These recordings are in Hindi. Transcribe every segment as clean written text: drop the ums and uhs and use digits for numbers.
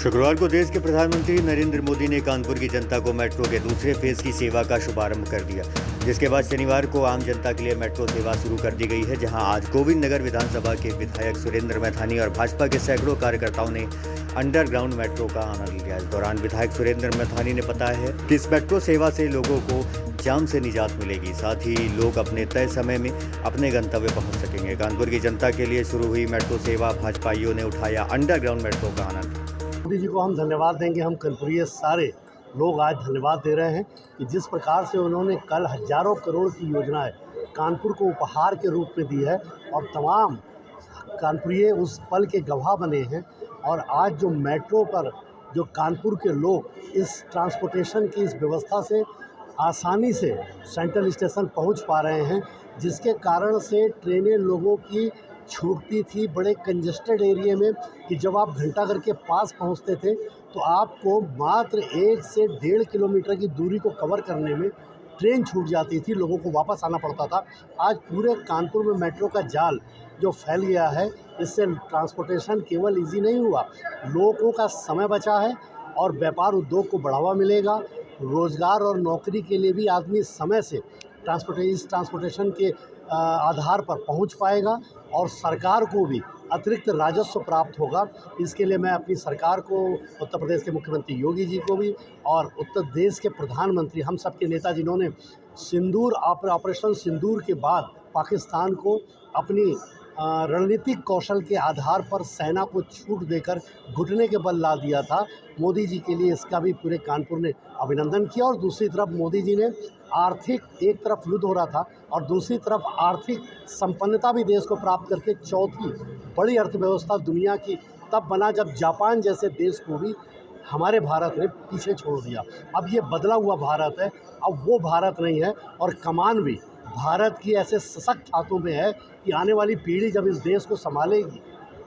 शुक्रवार को देश के प्रधानमंत्री नरेंद्र मोदी ने कानपुर की जनता को मेट्रो के दूसरे फेज की सेवा का शुभारंभ कर दिया, जिसके बाद शनिवार को आम जनता के लिए मेट्रो सेवा शुरू कर दी गई है। जहां आज गोविंद नगर विधानसभा के विधायक सुरेंद्र मैथानी और भाजपा के सैकड़ों कार्यकर्ताओं ने अंडरग्राउंड मेट्रो का आनंद लिया। इस दौरान विधायक सुरेंद्र मैथानी ने बताया है कि इस मेट्रो सेवा से लोगों को जाम से निजात मिलेगी, साथ ही लोग अपने तय समय में अपने गंतव्य पहुंच सकेंगे। कानपुर की जनता के लिए शुरू हुई मेट्रो सेवा भाजपाइयों ने उठाया अंडरग्राउंड मेट्रो का आनंद। मोदी जी को हम धन्यवाद देंगे। हम कानपुरिये सारे लोग आज धन्यवाद दे रहे हैं कि जिस प्रकार से उन्होंने कल हज़ारों करोड़ की योजनाएं कानपुर को उपहार के रूप में दी है और तमाम कानपुरिये उस पल के गवाह बने हैं। और आज जो मेट्रो पर जो कानपुर के लोग इस ट्रांसपोर्टेशन की इस व्यवस्था से आसानी से सेंट्रल स्टेशन पहुंच पा रहे हैं, जिसके कारण से ट्रेनें लोगों की छूटती थी बड़े कंजेस्टेड एरिया में कि जब आप घंटाघर के पास पहुंचते थे तो आपको मात्र 1 से 1.5 किलोमीटर की दूरी को कवर करने में ट्रेन छूट जाती थी, लोगों को वापस आना पड़ता था। आज पूरे कानपुर में मेट्रो का जाल जो फैल गया है, इससे ट्रांसपोर्टेशन केवल इजी नहीं हुआ, लोगों का समय बचा है और व्यापार उद्योग को बढ़ावा मिलेगा। रोज़गार और नौकरी के लिए भी आदमी समय से ट्रांसपोर्टेशन के आधार पर पहुंच पाएगा और सरकार को भी अतिरिक्त राजस्व प्राप्त होगा। इसके लिए मैं अपनी सरकार को, उत्तर प्रदेश के मुख्यमंत्री योगी जी को भी और उत्तर प्रदेश के प्रधानमंत्री, हम सब के नेता जिन्होंने ऑपरेशन सिंदूर के बाद पाकिस्तान को अपनी रणनीतिक कौशल के आधार पर सेना को छूट देकर घुटने के बल ला दिया था, मोदी जी के लिए इसका भी पूरे कानपुर ने अभिनंदन किया। और दूसरी तरफ मोदी जी ने आर्थिक, एक तरफ युद्ध हो रहा था और दूसरी तरफ आर्थिक संपन्नता भी देश को प्राप्त करके चौथी बड़ी अर्थव्यवस्था दुनिया की तब बना जब जापान जैसे देश को भी हमारे भारत ने पीछे छोड़ दिया। अब ये बदला हुआ भारत है, अब वो भारत नहीं है और कमान भी भारत की ऐसे सशक्त हाथों में है कि आने वाली पीढ़ी जब इस देश को संभालेगी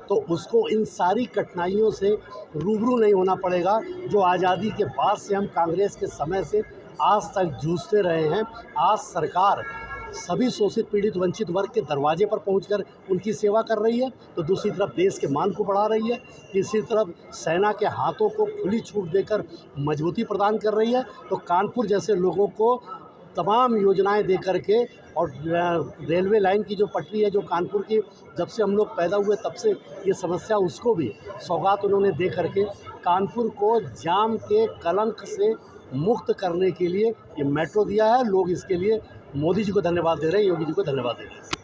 तो उसको इन सारी कठिनाइयों से रूबरू नहीं होना पड़ेगा जो आज़ादी के बाद से हम कांग्रेस के समय से आज तक जूझते रहे हैं। आज सरकार सभी शोषित, पीड़ित, वंचित वर्ग के दरवाजे पर पहुंचकर उनकी सेवा कर रही है, तो दूसरी तरफ देश के मान को बढ़ा रही है, तीसरी तरफ सेना के हाथों को खुली छूट देकर मजबूती प्रदान कर रही है। तो कानपुर जैसे लोगों को तमाम योजनाएं दे करके और रेलवे लाइन की जो पटरी है जो कानपुर की जब से हम लोग पैदा हुए तब से ये समस्या, उसको भी सौगात उन्होंने दे करके कानपुर को जाम के कलंक से मुक्त करने के लिए ये मेट्रो दिया है। लोग इसके लिए मोदी जी को धन्यवाद दे रहे हैं, योगी जी को धन्यवाद दे रहे हैं।